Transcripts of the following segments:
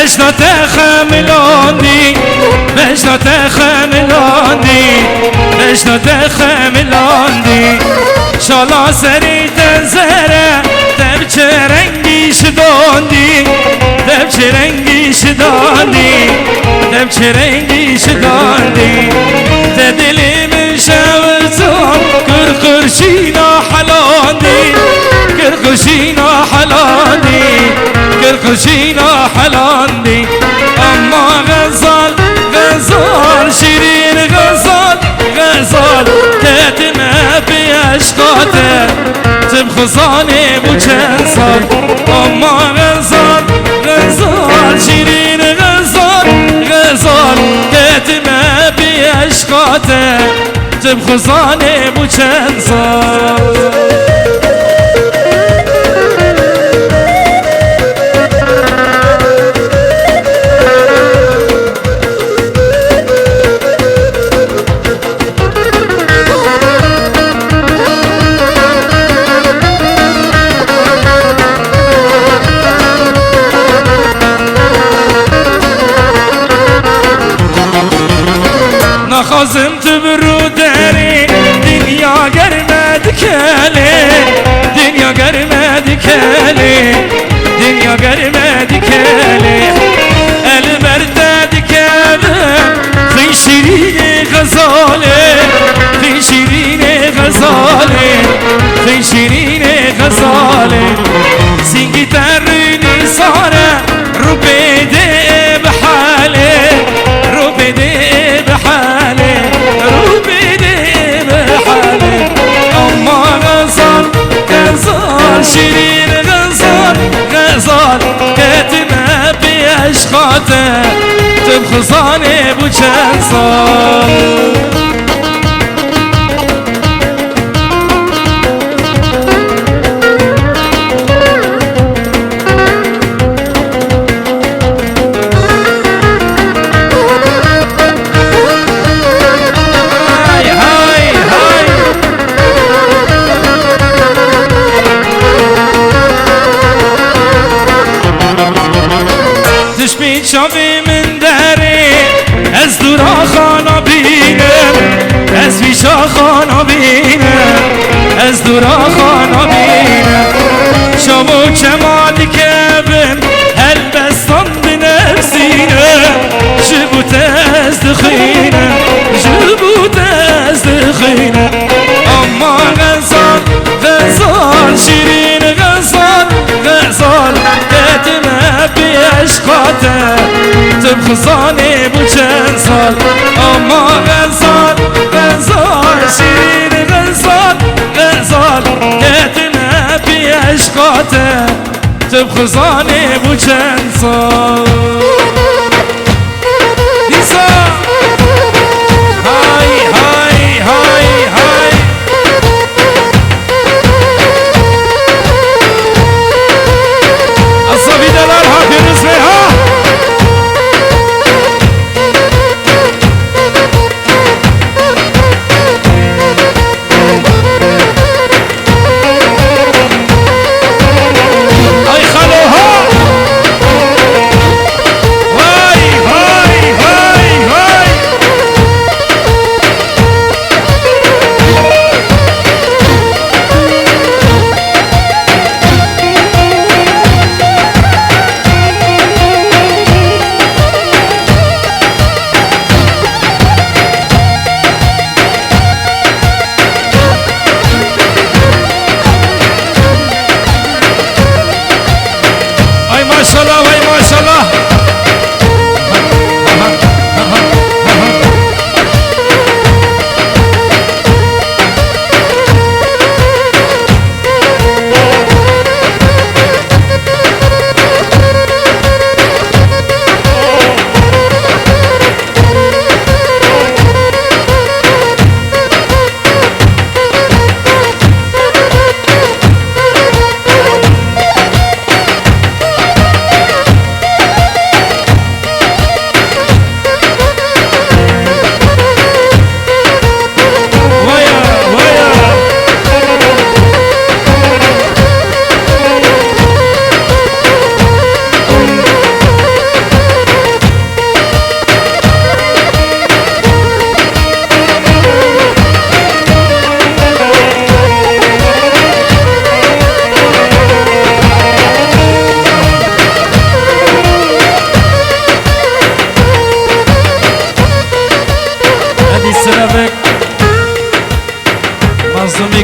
بشنات خملاندی بشنات خملاندی بشنات خملاندی شالا سری تنزره دب چه رنگی شداندی دب چه رنگی شداندی دب چه رنگی شداندی تدلی من شوزان کرخرشینا حلاندی کرخرشینا حلاندی کرخرشینا حلاندی اما غزال غزال شیرین غزال غزال تتمه بیشقاته تب خزانه بو چند سال اما غزال غزال شیرین غزال غزال تتمه بیشقاته تب خزانه بو چند سال خازم تبرو داری دنیا گرمد کلی دنیا گرمد کلی دنیا گرمد کلی البرد کبم خی شیرین غزاله خی شیرین غزاله خی شیرین غزاله سینگی ترینی ساره رو بده بحاله رو بده شیرین غزال غزال کتمه بیشقاته تب خزانه بو چند سال شبی من داری از دورا خانا بینم از بیشا خانا بینم از دورا خانا بینم شبو کمالی کبم هل بستان بنفسینم جبوت از دخینم جبوت از دخینم اما غزال غزال شیرین غزال غزال کتمه بیشقاته تب خزانه بو چند سال اما غزال غزال شیرین غزال غزال کتمه بیشقاته تب خزانه بو چند سال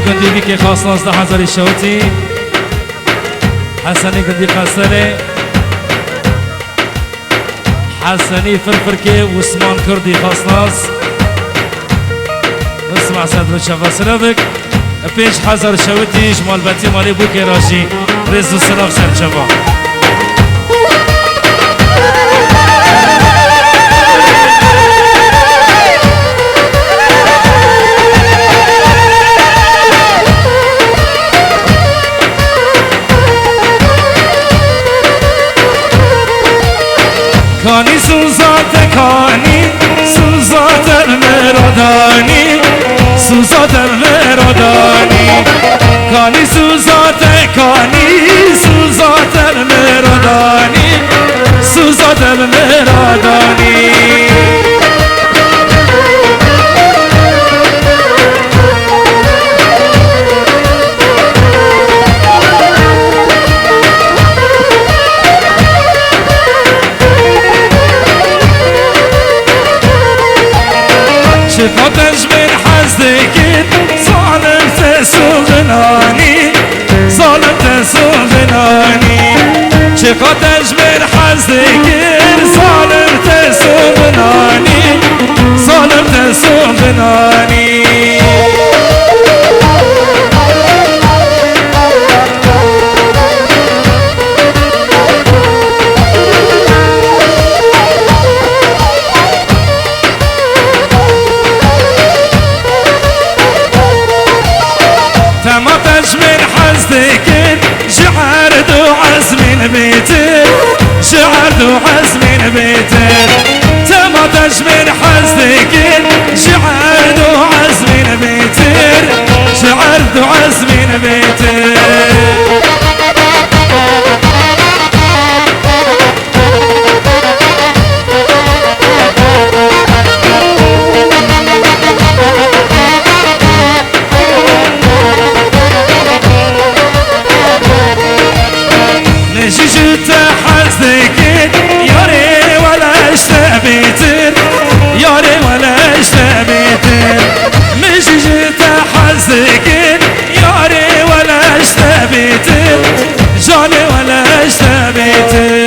گندی بی که خواست 19,000 شوتی حسنی گندی قصره حسنی فرفر که عثمان کردی خواست ناز نسمع صدر شفا سلافك 5,000 شوتي جمال باتي مالي بوكي راشي رزو سلاف شرشفا کانی سوزات کانی سوزات المرادانی سوزات المرادانی کانی سوزات کانی سوزات المرادانی سوزات المرادانی شقاتش من حزدكت ظالم تسوغناني ظالم تسوغناني شقاتش من حزدكت ظالم تسوغناني ظالم تسوغناني تماتش من حزدك شعر دو عزم بيتك شعر دو عزم بيتك تماتش من حزدك شعر دو عزم بيتك شعر دو عزم بيتك نجيت حزدك ياري ولا اشتبيتر ياري ولا اشتبيتر نجيت حزدك ياري ولا اشتبيتر جاني ولا اشتبيتر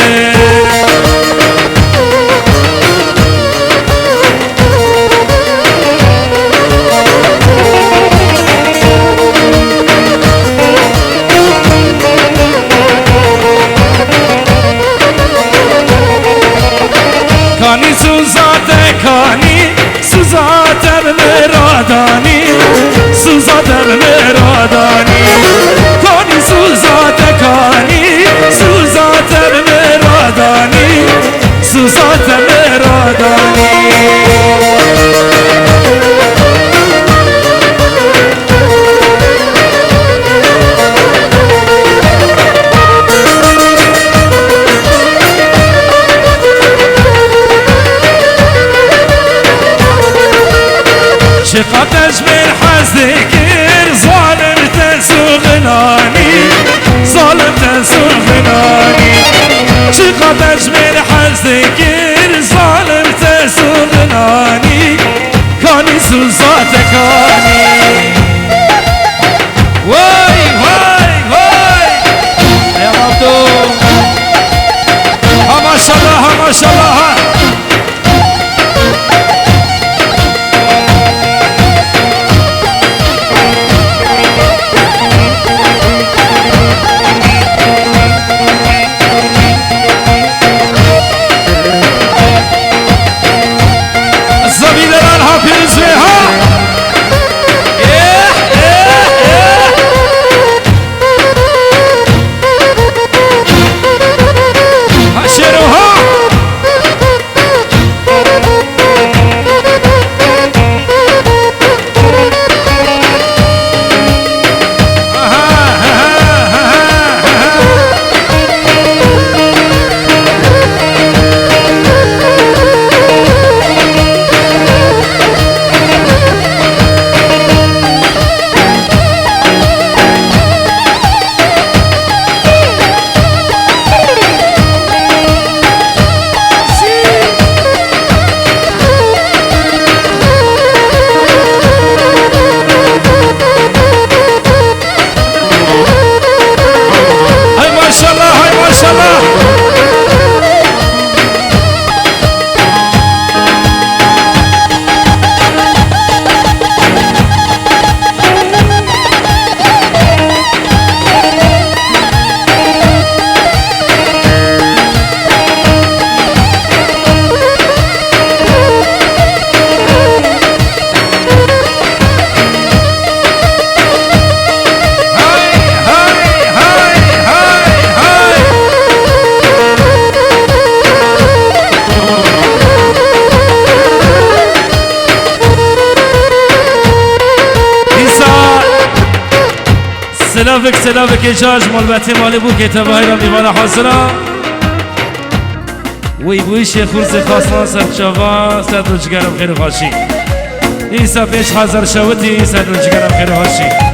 کانی سوزات کانی سوزات المرادانی سوزات المرادانی کانی سوزات کانی سوزات المرادانی سوزات المرادانی شقاتش من حزدك ظالم تسوغناني ظالم تسوغناني شقاتش من حزدك ظالم تسوغناني كاني سوزات كاني واي واي واي يا مبدو ما شاء الله ما شاء الله سلافك اجاج مالبتي مالي بو كتابه را میوانا حاضرا وی بوی شیخ خورز خاصان سر شوا سر روچگرم خیر خاشی ایسا پیش حاضر شوتی سر روچگرم خیر خاشی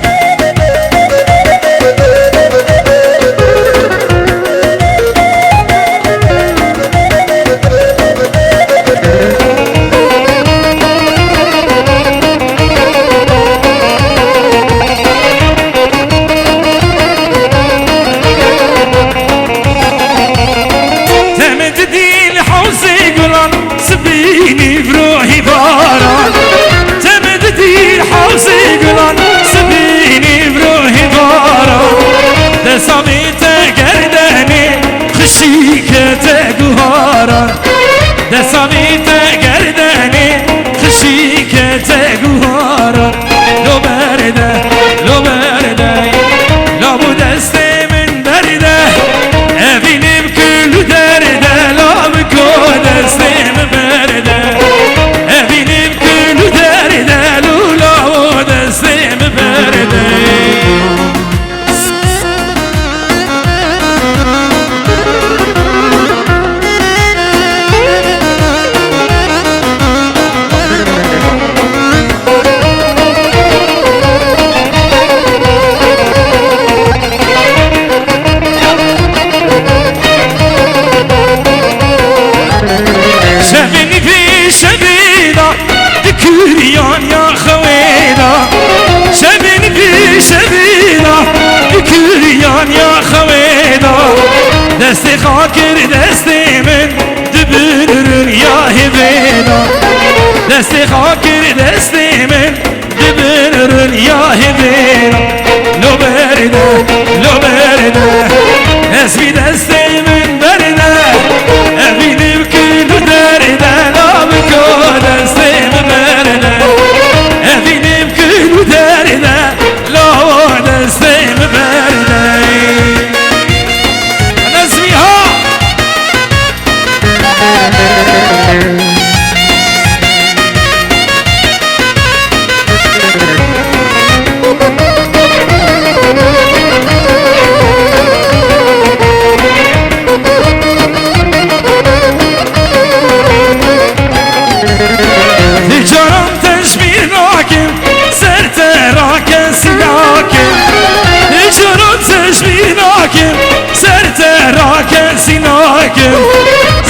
دسامیت گردنی خشی که تگوهارا لو برده لابو دست من برده ابینیم کلو درده لابکو دست من برده ابینیم کلو درده لابو دست من برده دستی خاکر دستی من دبرن یا هبینا دستی خاکر دستی من دبرن یا هبینا لو برده اسمی دستی من برده ابینیم کلو درده لابکو دستی من برده ابینیم کلو درده لابو دستی من برده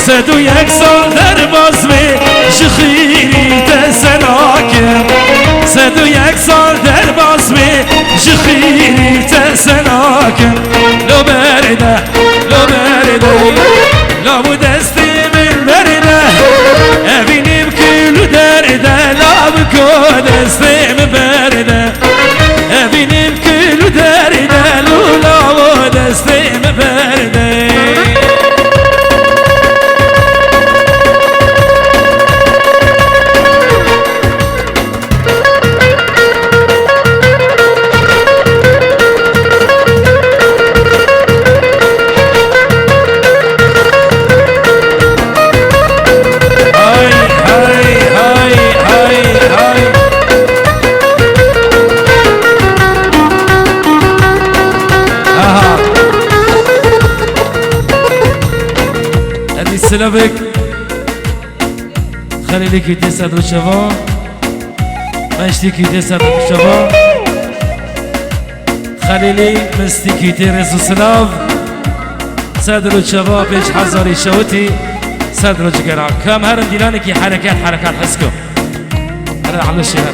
سدو یک سال در بازمه جخیری تسناکم سدو یک سال در بازمه جخیری تسناکم لو برده لابو دستی من برده ابینیم کلو درده لابکو دستی من برده ابینیم کلو درده لابو دستی من برده سلافك خليلي كي تسعد الشباب ماشتي كي تسعد الشباب خليلي مستي كي ترس سلاف صدر الشباب ايش حزاري شوتي صدر الجقرا كم هرم ديلاني كي حركات حسكو هذا على الشهر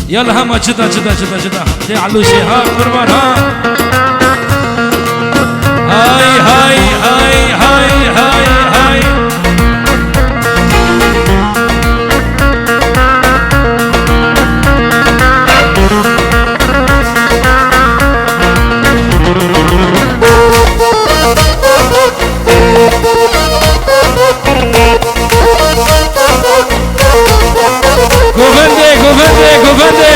يلا هم جدا تي على الشهر قربان ها هاي Govende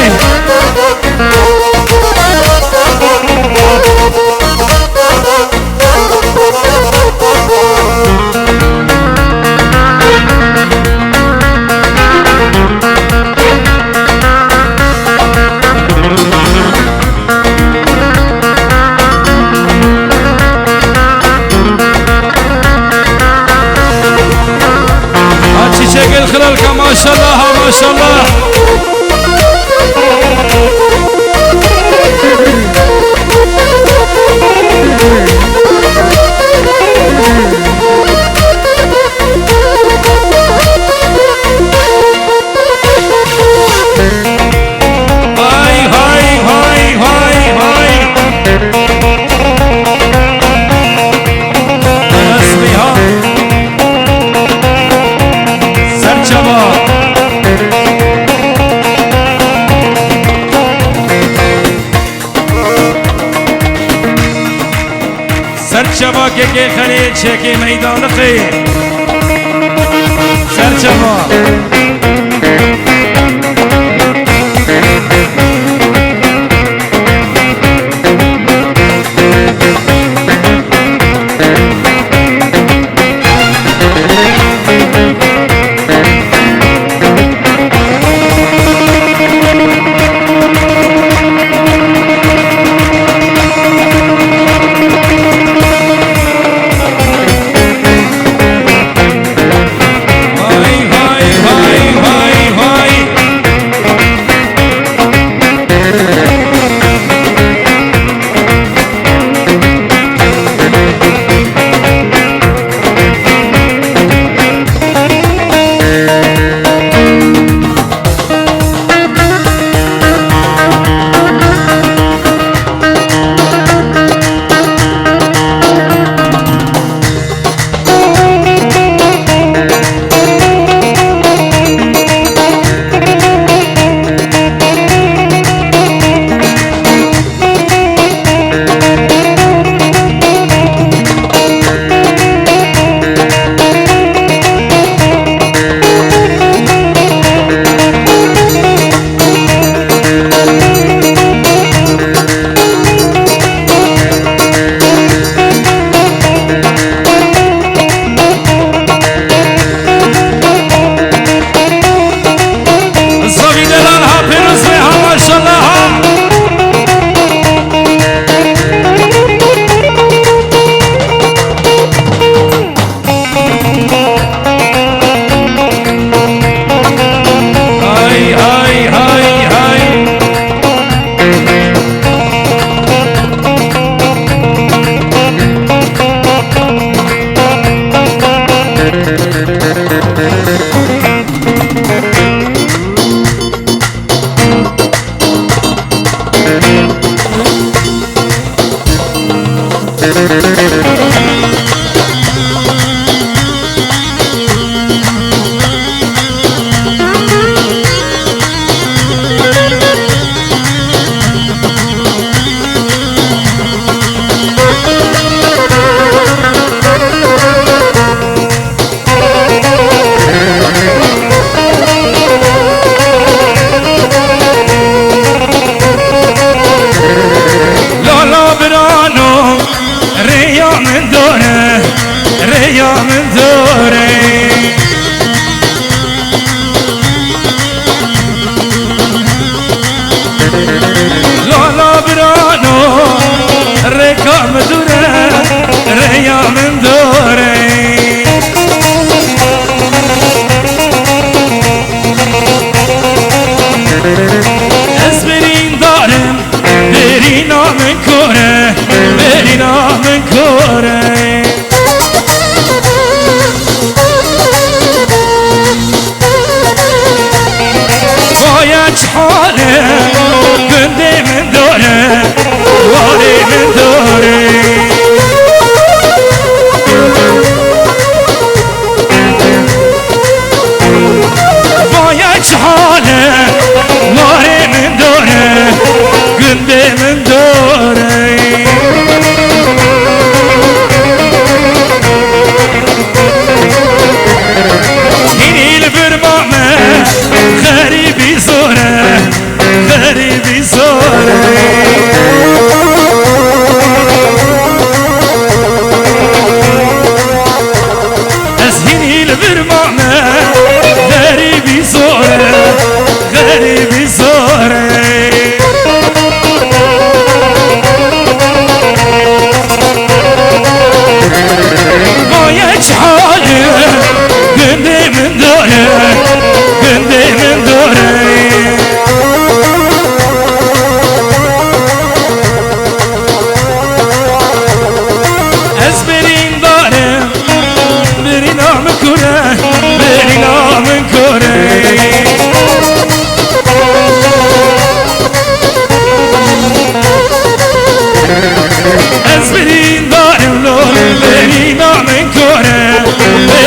ما شاء الله ما شاء الله. سرچما که خلیل چکی میدان خیر سرچما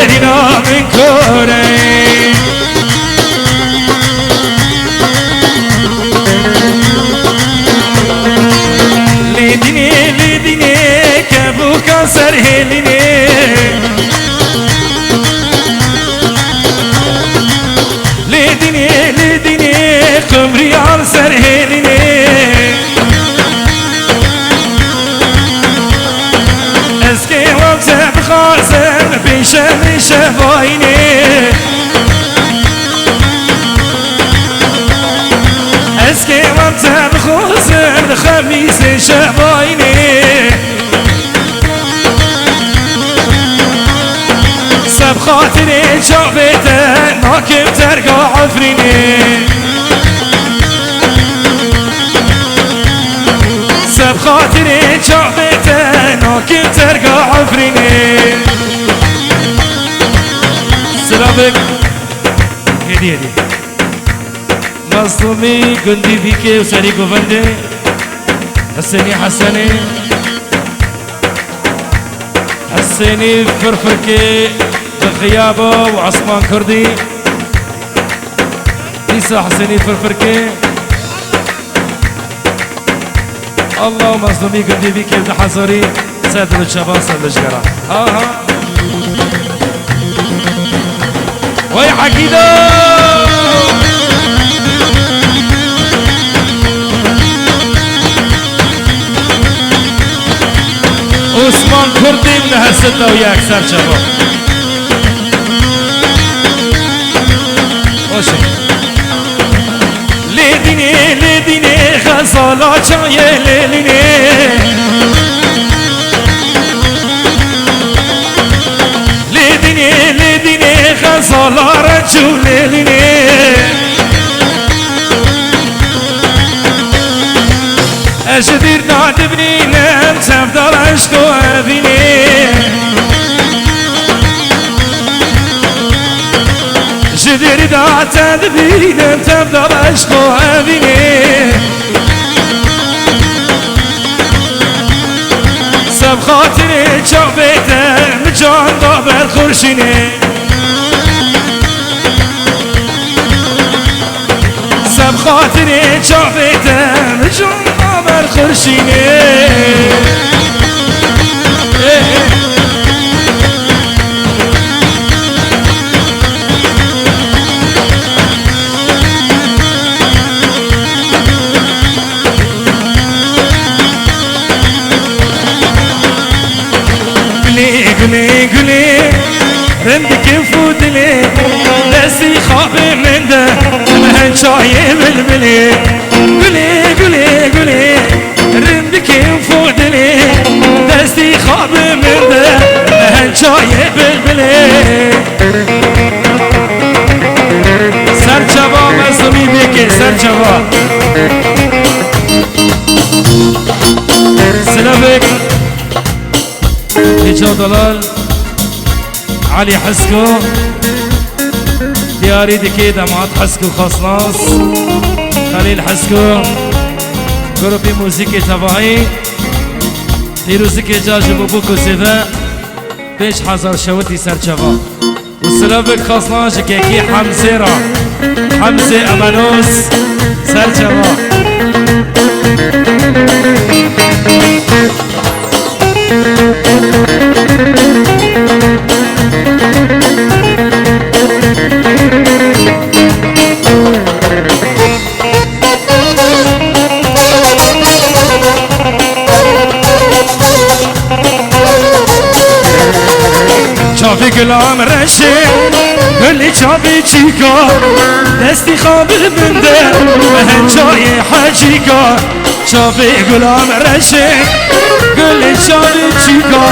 درينا من كوري لديني كابوكا سرهليني لديني قمري عن سرهليني اسكي وابزع بخازن في شمر شفايني اسكي وابزع بخازن خميس شفايني سب خاطري شوفته ناكب ترقى عفريني سب خاطري شوفته ناكب ترقى عفريني سلامك هدي مظلومي قندي بيكي وسري قفندي حسني حسيني فرفركي بغيابه وعصمان كردي ليسا حسيني فرفركي الله مظلومي قندي بيكي ابن حزري سادر الشباب سادر الشقرة ها وي حكيدو عثمان كردي من هالستة وياك سر شباب وشي لديني غزالة جاية ليليني لديني غزالة رجو ليليني أجدير نادبني نم تفضل عشقو أبيني جدير دا تدبني نم تفضل عشقو أبيني سب خاطري جوبيته مجان دابر خورشيني سب خاطري جوبيته مجان دابر خورشيني قولي رمدك فودلي دستي خاب من ده مهن شاي بالبلي قولي رمدك فودلي دستي خاب من ده مهن شاي بالبلي سر جواب مظلومي بيكي سر جواب سلامك هجا ضلال علي حسكو دياري دكي دمعات حسكو خاصناس خليل حسكو گروپی موزیک تباهی دیروزی که جا جبوبوکو سیده 5000 شوتی سرچوا و سلامك خاصناش كيكي حمزه را حمزه امانوس سرچوا شافي كلام رشي قولي شافي تشيكا دستي خابر من ده مهن شاي حاجيكا شافي كلام رشي قولي شافي تشيكا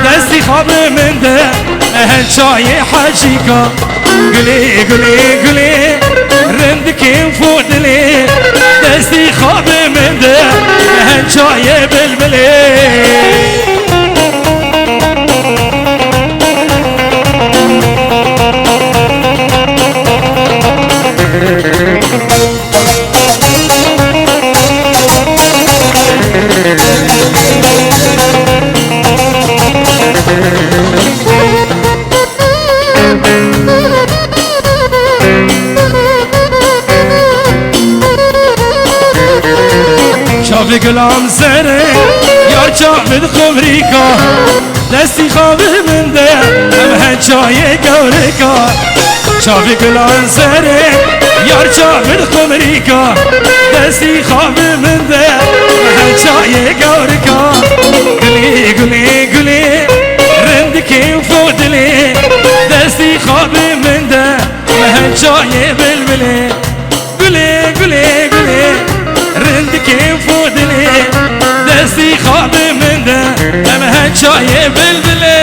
دستي خابر من ده مهن شاي حاجيكا قولي رندك فودلي دستي خابر من ده مهن شاي بلبلي گلام سره یار چاود خمریکا دستی خواب من ده هم هنچای گورکا چاوی گلام سره یار چاود خمریکا دستی خواب من ده هم هنچای گورکا گلی گلی گلی رندکی فودلی دستی خواب من ده هم هنچای بلبلی گلی گلی گلی رندکی فودلی دستی خواب من ده هم هنچای بلبلی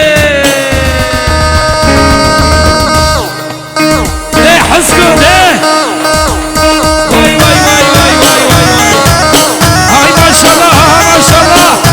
ده حسکو ده وای وای وای وای وای وای های ماشالله ها ماشالله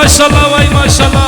ما شاء الله وای ما شاء الله